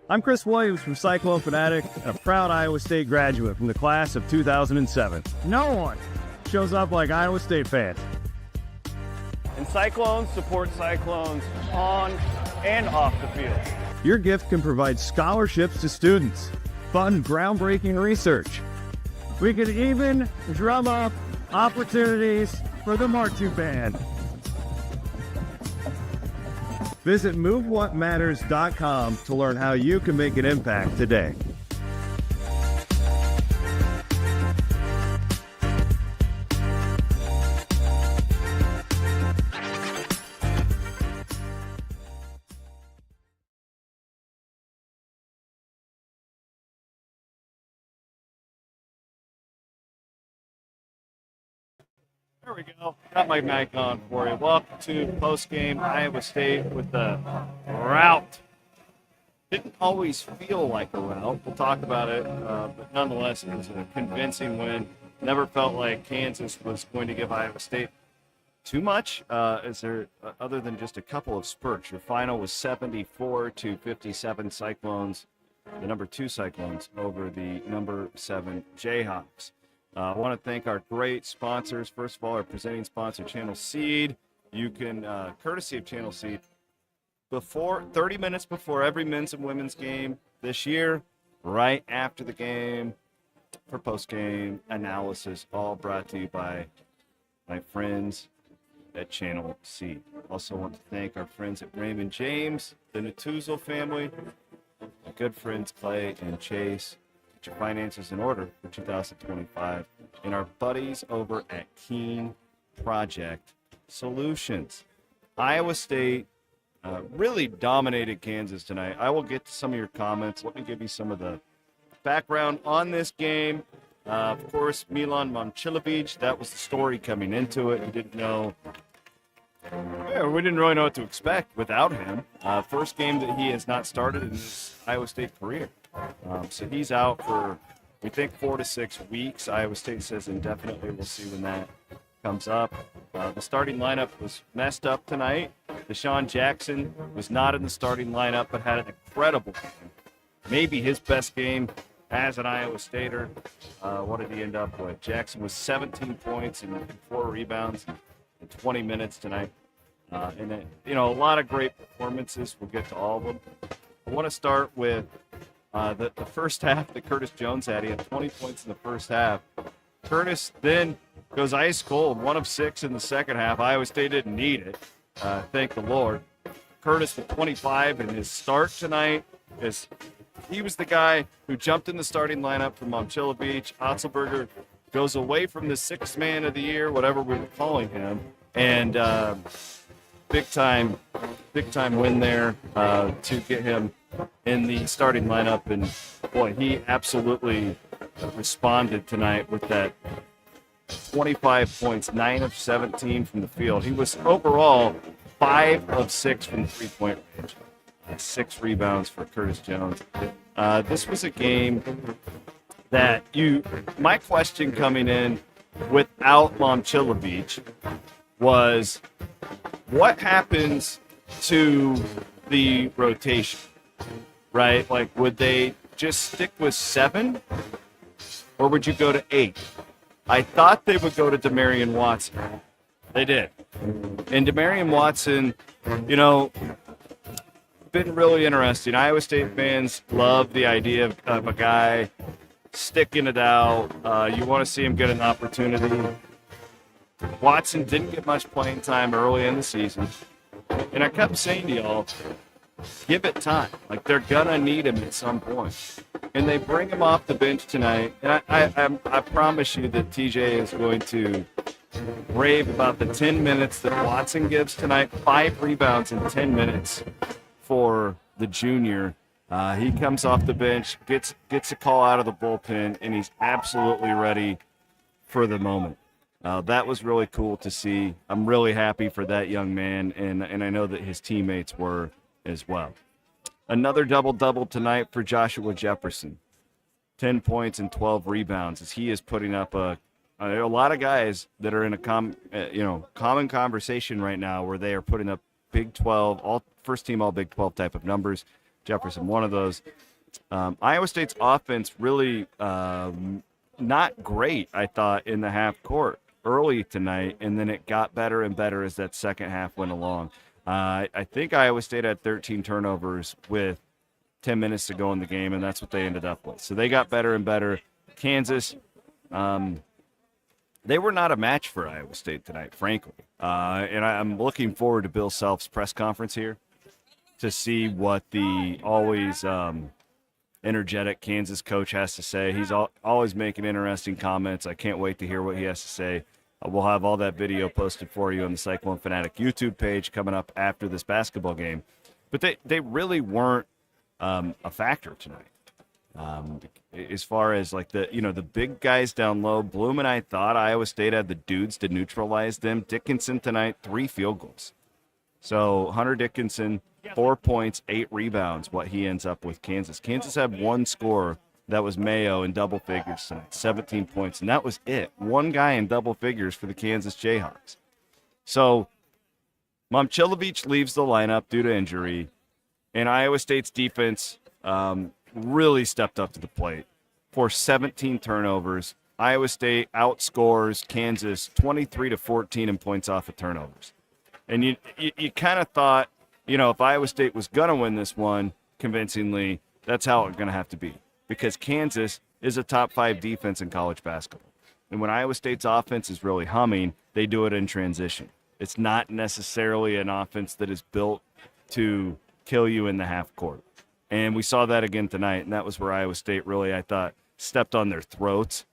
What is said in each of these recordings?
I'm Chris Williams from Cyclone Fanatic, and a proud Iowa State graduate from the class of 2007. No one shows up like Iowa State fans. And Cyclones support Cyclones on and off the field. Your gift can provide scholarships to students, fund groundbreaking research. We could even drum up opportunities for the marching band. Visit MoveWhatMatters.com to learn how you can make an impact today. There we go. Got my mic on for you. Welcome to post-game Iowa State with the rout. Didn't always feel like a rout. We'll talk about it, but nonetheless, it was a convincing win. Never felt like Kansas was going to give Iowa State too much. Other than just a couple of spurts. Your final was 74-57 Cyclones, the number 2 Cyclones over the number 7 Jayhawks. I want to thank our great sponsors. First of all, our presenting sponsor, Channel Seed. You can, courtesy of Channel Seed, 30 minutes before every men's and women's game this year, right after the game, for post-game analysis, all brought to you by my friends at Channel Seed. Also want to thank our friends at Raymond James, the Natuzel family, my good friends Clay and Chase. Your finances in order for 2025, and our buddies over at Keen Project Solutions. Iowa State really dominated Kansas tonight. I will get to some of your comments. Let me give you some of the background on this game. Of course, Milan Momcilovic, that was the story coming into it. You didn't know. Yeah, we didn't really know what to expect without him. First game that he has not started in his Iowa State career. So he's out for, we think, 4 to 6 weeks. Iowa State says indefinitely. We'll see when that comes up. The starting lineup was messed up tonight. Deshaun Jackson was not in the starting lineup, but had an incredible game. Maybe his best game as an Iowa Stater. What did he end up with? Jackson was 17 points and 4 rebounds in 20 minutes tonight. And a lot of great performances. We'll get to all of them. I want to start with the first half that Curtis Jones had. He had 20 points in the first half. Curtis then goes ice cold, 1 of 6 in the second half. Iowa State didn't need it. Thank the Lord. Curtis with 25 in his start tonight. He was the guy who jumped in the starting lineup for Momcilovic. Otzelberger goes away from the 6th man of the year, whatever we were calling him, and big time win there to get him in the starting lineup. And boy, he absolutely responded tonight with that 25 points, 9 of 17 from the field. He was overall 5 of 6 from the 3-point range. 6 rebounds for Curtis Jones. This was a game that my question coming in without Momcilovic was, what happens to the rotation, right? Like, would they just stick with 7, or would you go to 8? I thought they would go to Demarion Watson. They did. And Demarion Watson, been really interesting. Iowa State fans love the idea of a guy sticking it out. You want to see him get an opportunity. Watson didn't get much playing time early in the season. And I kept saying to y'all, give it time. Like, they're going to need him at some point. And they bring him off the bench tonight. And I promise you that TJ is going to rave about the 10 minutes that Watson gives tonight. 5 rebounds in 10 minutes for the junior. He comes off the bench, gets a call out of the bullpen, and he's absolutely ready for the moment. That was really cool to see. I'm really happy for that young man, and I know that his teammates were as well. Another double-double tonight for Joshua Jefferson. 10 points and 12 rebounds as he is putting up a lot of guys that are in a common conversation right now where they are putting up Big 12, all first team all Big 12 type of numbers. Jefferson, one of those. Iowa State's offense really not great, I thought, in the half court early tonight, and then it got better and better as that second half went along. I think Iowa State had 13 turnovers with 10 minutes to go in the game, and that's what they ended up with. So they got better and better. Kansas, they were not a match for Iowa State tonight, frankly. And I'm looking forward to Bill Self's press conference here to see what the always energetic Kansas coach has to say. He's always making interesting comments. I can't wait to hear what he has to say. We'll have all that video posted for you on the Cyclone Fanatic YouTube page coming up after this basketball game. But they really weren't a factor tonight. As far as like the big guys down low, Bloom and I thought Iowa State had the dudes to neutralize them. Dickinson tonight, 3 field goals. So Hunter Dickinson, 4 points, 8 rebounds, what he ends up with Kansas. Kansas had one scorer, that was Mayo, in double figures tonight, 17 points, and that was it. One guy in double figures for the Kansas Jayhawks. So Momcilovic leaves the lineup due to injury, and Iowa State's defense really stepped up to the plate for 17 turnovers. Iowa State outscores Kansas 23-14 in points off of turnovers. And you kind of thought, if Iowa State was going to win this one convincingly, that's how it's going to have to be, because Kansas is a top 5 defense in college basketball. And when Iowa State's offense is really humming, they do it in transition. It's not necessarily an offense that is built to kill you in the half court. And we saw that again tonight, and that was where Iowa State really, I thought, stepped on their throats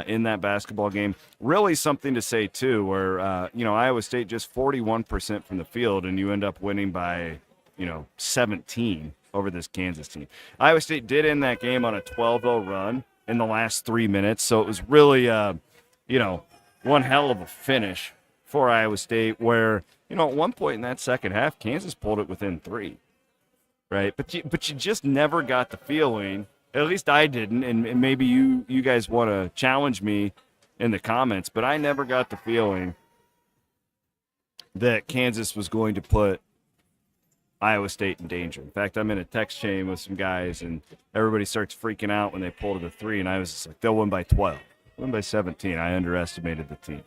in that basketball game. Really something to say, too, where, Iowa State just 41% from the field, and you end up winning by, 17 over this Kansas team. Iowa State did end that game on a 12-0 run in the last 3 minutes, so it was really, one hell of a finish for Iowa State where, at one point in that second half, Kansas pulled it within 3, right? But you just never got the feeling, at least I didn't, and maybe you guys want to challenge me in the comments, but I never got the feeling that Kansas was going to put Iowa State in danger. In fact, I'm in a text chain with some guys, and everybody starts freaking out when they pull to the 3, and I was just like, they'll win by 12. Win by 17. I underestimated the team.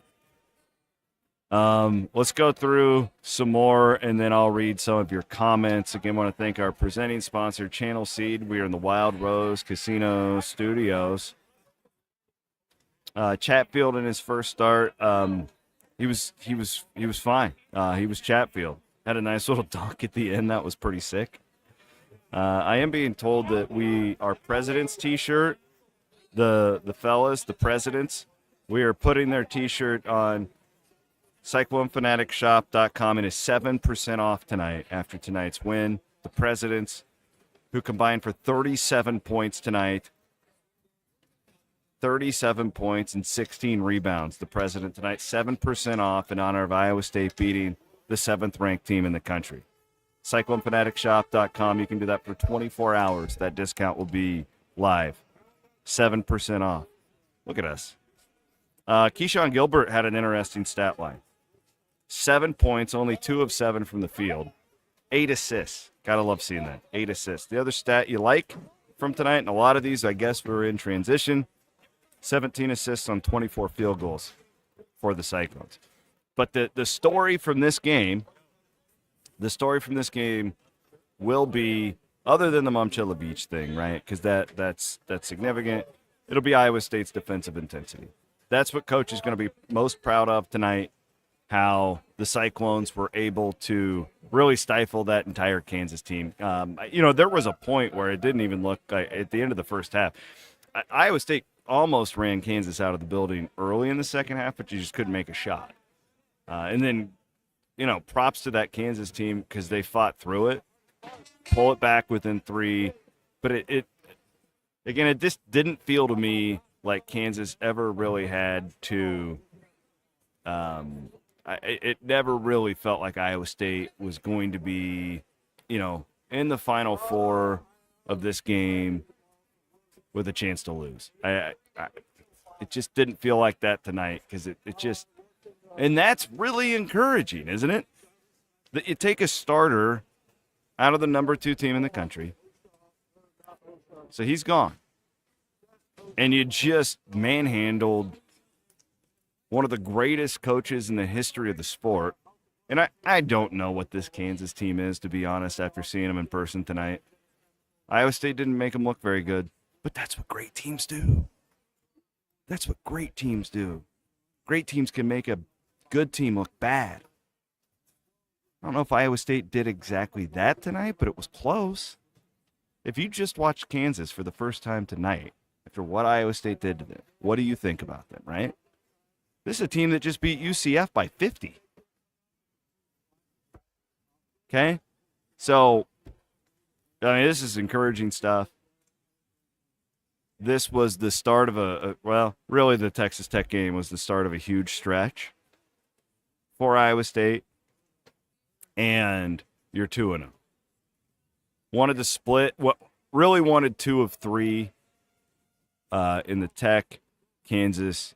Let's go through some more, and then I'll read some of your comments. Again, I want to thank our presenting sponsor, Channel Seed. We are in the Wild Rose Casino Studios. Chatfield in his first start, he was fine. He was Chatfield. Had a nice little dunk at the end. That was pretty sick. I am being told that our president's T-shirt, the fellas, the presidents, we are putting their T-shirt on CycloneFanaticShop.com, and is 7% off tonight after tonight's win. The presidents, who combined for 37 points tonight, 37 points and 16 rebounds. The president tonight, 7% off in honor of Iowa State beating the 7th-ranked team in the country. CycloneFanaticShop.com. You can do that for 24 hours. That discount will be live. 7% off. Look at us. Keyshawn Gilbert had an interesting stat line. 7 points, only 2 of 7 from the field. 8 assists. Gotta love seeing that. 8 assists. The other stat you like from tonight, and a lot of these, I guess, were in transition, 17 assists on 24 field goals for the Cyclones. But the story from this game, will be, other than the Momcilovic thing, right? Because that's significant. It'll be Iowa State's defensive intensity. That's what coach is going to be most proud of tonight, how the Cyclones were able to really stifle that entire Kansas team. There was a point where it didn't even look like, at the end of the first half, Iowa State almost ran Kansas out of the building early in the second half, but you just couldn't make a shot. And then, props to that Kansas team because they fought through it, pull it back within 3. But it just didn't feel to me like Kansas ever really had to it never really felt like Iowa State was going to be, in the Final Four of this game with a chance to lose. It just didn't feel like that tonight because it just – and that's really encouraging, isn't it? That you take a starter out of the number 2 team in the country. So he's gone. And you just manhandled one of the greatest coaches in the history of the sport. And I don't know what this Kansas team is, to be honest, after seeing them in person tonight. Iowa State didn't make them look very good, but that's what great teams do. That's what great teams do. Great teams can make a good team look bad. I don't know if Iowa State did exactly that tonight, but it was close. If you just watched Kansas for the first time tonight, after what Iowa State did to them, what do you think about them, right? This is a team that just beat UCF by 50. Okay? So, I mean, this is encouraging stuff. This was the start of really the Texas Tech game was the start of a huge stretch for Iowa State. And you're 2-0. Wanted to split, really wanted 2 of 3 in the Tech, Kansas,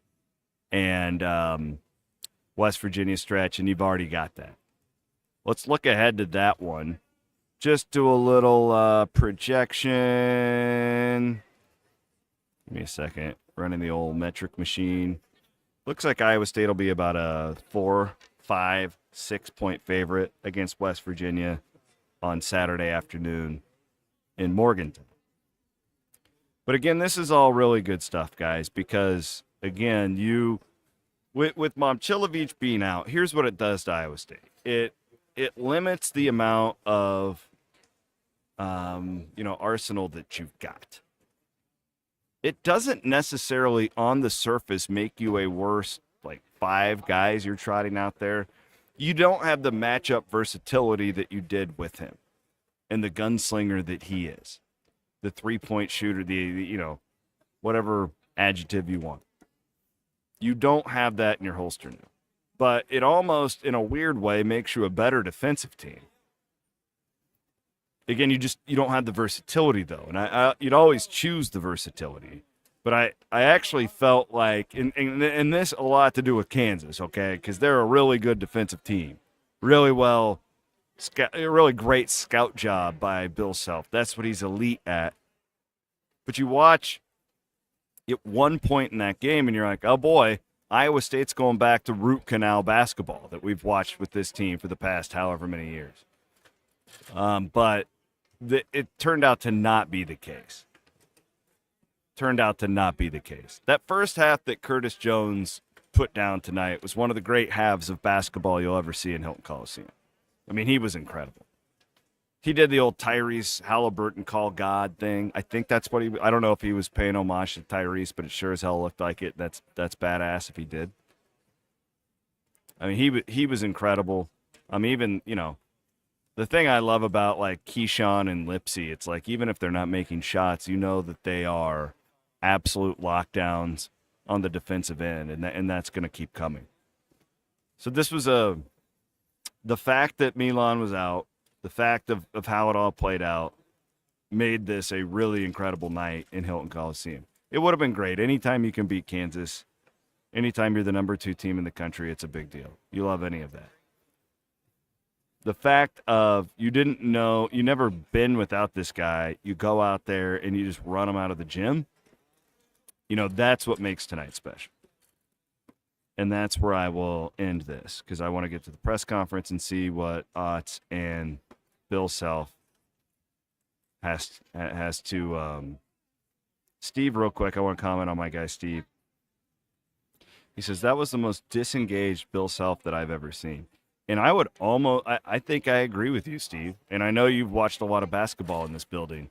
and West Virginia stretch, and you've already got that. Let's look ahead to that one. Just do a little projection. Give me a second. Running the old metric machine. Looks like Iowa State will be about a 4, 5, 6-point favorite against West Virginia on Saturday afternoon in Morganton. But again, this is all really good stuff, guys, because again, with Momcilovic being out, here's what it does to Iowa State. It limits the amount of arsenal that you've got. It doesn't necessarily on the surface make you a worse 5 guys you're trotting out there. You don't have the matchup versatility that you did with him and the gunslinger that he is. The 3-point shooter, whatever adjective you want. You don't have that in your holster now. But it almost, in a weird way, makes you a better defensive team. Again, you don't have the versatility, though. And you'd always choose the versatility. But I actually felt like, and this a lot to do with Kansas, okay, because they're a really good defensive team. Really really great scout job by Bill Self. That's what he's elite at. But you watch at one point in that game, and you're like, oh, boy, Iowa State's going back to root canal basketball that we've watched with this team for the past however many years. But it turned out to not be the case. That first half that Curtis Jones put down tonight was one of the great halves of basketball you'll ever see in Hilton Coliseum. I mean, he was incredible. He did the old Tyrese Halliburton call God thing. I think that's what I don't know if he was paying homage to Tyrese, but it sure as hell looked like it. That's badass if he did. I mean, he was incredible. Even, the thing I love about Keyshawn and Lipsy, it's even if they're not making shots, that they are absolute lockdowns on the defensive end, and that's going to keep coming. So this was the fact that Milan was out, the fact of how it all played out made this a really incredible night in Hilton Coliseum. It would have been great. Anytime you can beat Kansas, anytime you're the number 2 team in the country, it's a big deal. You love any of that. The fact of you didn't know, you never been without this guy, you go out there and you just run him out of the gym, that's what makes tonight special. And that's where I will end this, because I want to get to the press conference and see what Otts and Bill Self has to. Steve, real quick, I want to comment on my guy Steve. He says that was the most disengaged Bill Self that I've ever seen. And I would I think I agree with you, Steve. And I know you've watched a lot of basketball in this building.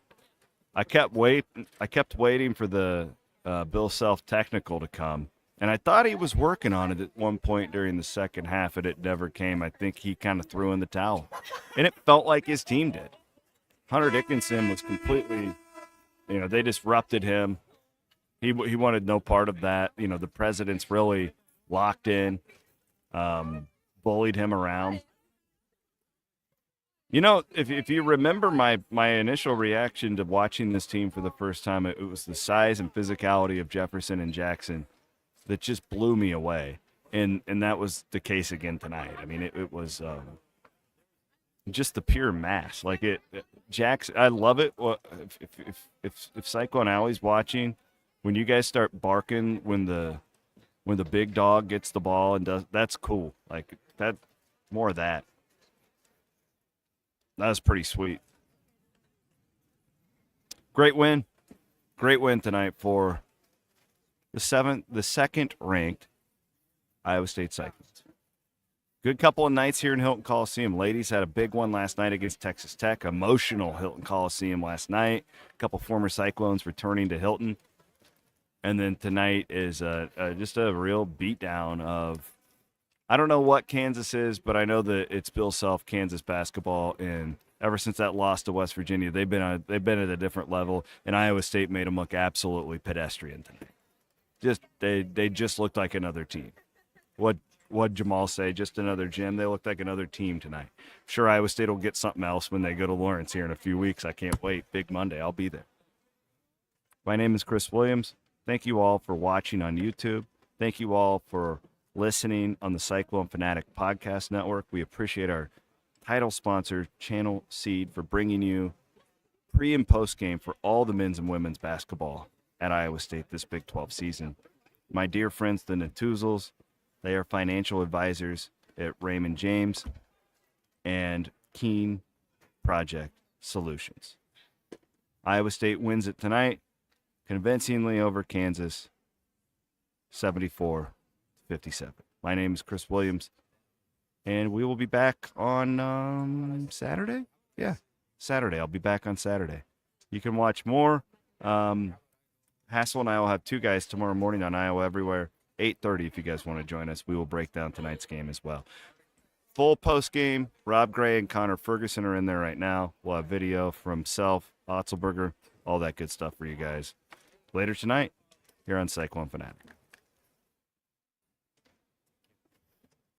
I kept waiting for the Bill Self technical to come. And I thought he was working on it at one point during the second half, and it never came. I think he kind of threw in the towel. And it felt like his team did. Hunter Dickinson was completely, they disrupted him. He wanted no part of that. The president's really locked in, bullied him around. If you remember my initial reaction to watching this team for the first time, it was the size and physicality of Jefferson and Jackson that just blew me away. And that was the case again tonight. I mean, it was just the pure mass. Like Jack's. I love it. If Cyclone Alley's watching, when you guys start barking when the big dog gets the ball and does, that's cool. Like that, more of that. That was pretty sweet. Great win tonight for the second ranked Iowa State Cyclones. Good couple of nights here in Hilton Coliseum. Ladies had a big one last night against Texas Tech. Emotional Hilton Coliseum last night. A couple former Cyclones returning to Hilton. And then tonight is just a real beatdown of, I don't know what Kansas is, but I know that it's Bill Self, Kansas basketball, and ever since that loss to West Virginia, they've been at a different level, and Iowa State made them look absolutely pedestrian tonight. Just they just looked like another team. What Jamal say? Just another gym. They looked like another team tonight. I'm sure Iowa State will get something else when they go to Lawrence here in a few weeks. I can't wait. Big Monday. I'll be there. My name is Chris Williams. Thank you all for watching on YouTube. Thank you all for listening on the Cyclone Fanatic Podcast Network. We appreciate our title sponsor, Channel Seed, for bringing you pre- and post-game for all the men's and women's basketball at Iowa State this Big 12 season. My dear friends, the Natuzels, they are financial advisors at Raymond James and Keen Project Solutions. Iowa State wins it tonight, convincingly over Kansas, 74-57. My name is Chris Williams, and we will be back on Saturday? Yeah, Saturday. I'll be back on Saturday. You can watch more. Hassel and I will have two guys tomorrow morning on Iowa Everywhere, 8:30 if you guys want to join us. We will break down tonight's game as well. Full post game. Rob Gray and Connor Ferguson are in there right now. We'll have video from Self, Otzelberger, all that good stuff for you guys later tonight here on Cyclone Fanatic.